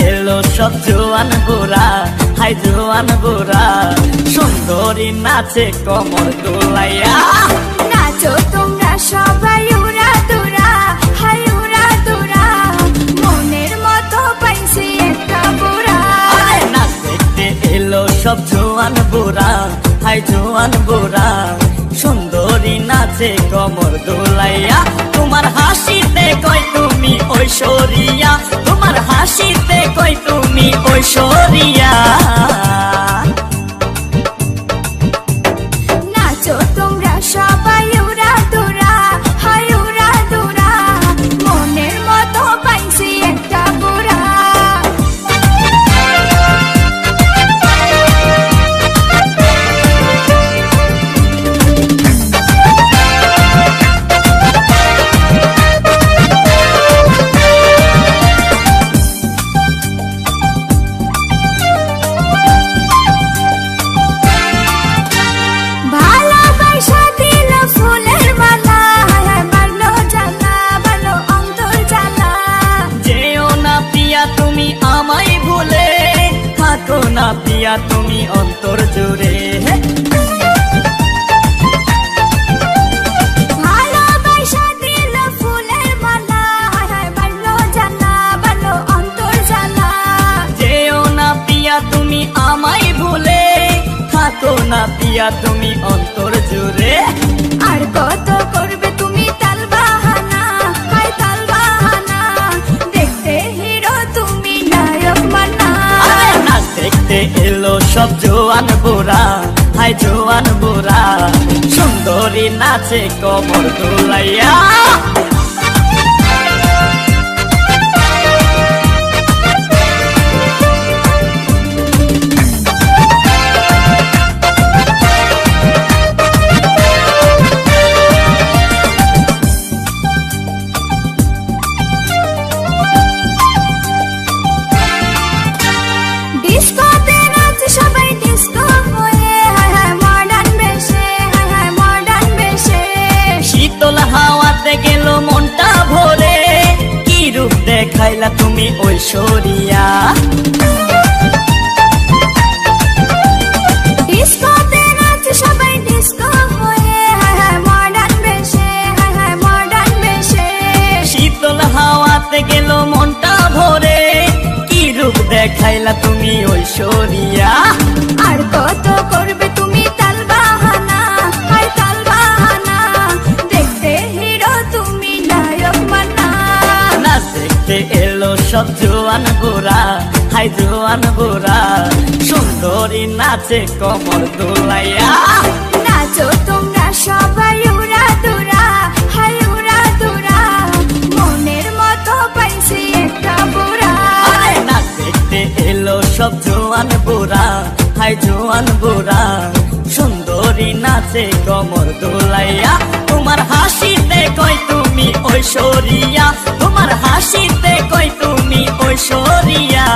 এলো সব জোয়ান বুড়া, হাই জোয়ান বুড়া, সুন্দরী নাচে কমর দোলাইয়া। নাচো তোমরা সবাই উড়া দুরা, হাই উড়া দুরা, মনের মতো পাইছি একটা বুড়া। নাচ দেখতে এলো সব জোয়ান বুড়া, হাই জোয়ান বুড়া, সুন্দরী নাচে কমর দোলাইয়া। তোমার হাসিতে কই তুমি ঐশ্বরিয়া, তোমার হাসিতে কই তুমি ঐশ্বরিয়া। নাচো তোমরা সবাই উড়া দুরা, হাই উড়া দুরা, মনের মতো পাইছি একটা বুড়া। না পিয়া তুমি অন্তর জুড়ে, ভালোবাসা দিল ফুলের মালা, বাড়লো জানা বাড়লো অন্তর জ্বালা। যেও না পিয়া তুমি আমায় ভুলে, থাকো না পিয়া তুমি অন্তর জুড়ে। আর কত করবে তুমি তাল বাহানা, হাই তাল বাহানা, দেখতে হিরো তুমি নায়ক মানা। নাচ দেখতে এলো সব জোয়ান বুড়া, হাই জোয়ান বুড়া, সুন্দরী নাচে কমর দোলাইয়া। গেল মনটা ভরে, কি রূপ দেখাইলা তুমি ঐশ্বরিয়া। ডিস্কোতে নাচে সবাই ডিস্কো হয়ে, মডার্ন বেশে, মডার্ন বেশে। শীতল হাওয়াতে গেল মনটা ভরে, কি রূপ দেখাইলা তুমি ঐশ্বরিয়া। আর কত করবে তুমি তাল বাহানা, হাই তাল বাহানা, দেখতে হিরো তুমি নায়ক মানা। নাচ দেখতে এলো সব জোয়ান বুড়া, হাই জোয়ান বুড়া, সুন্দরী নাচে কমর দোলাইয়া। নাচো তোমরা সবাই উড়া দুরা, হাই উড়া দুরা, মনের মতো পাইছি একটা বুড়া। নাচ দেখতে এলো সব জোয়ান বুড়া, হাই জোয়ান বুড়া, সুন্দরী নাচে কমর দোলাইয়া। তোমার হাসিতে কই তুমি ঐশ্বরিয়া, তোমার হাসিতে কই তুমি ঐশ্বরিয়া।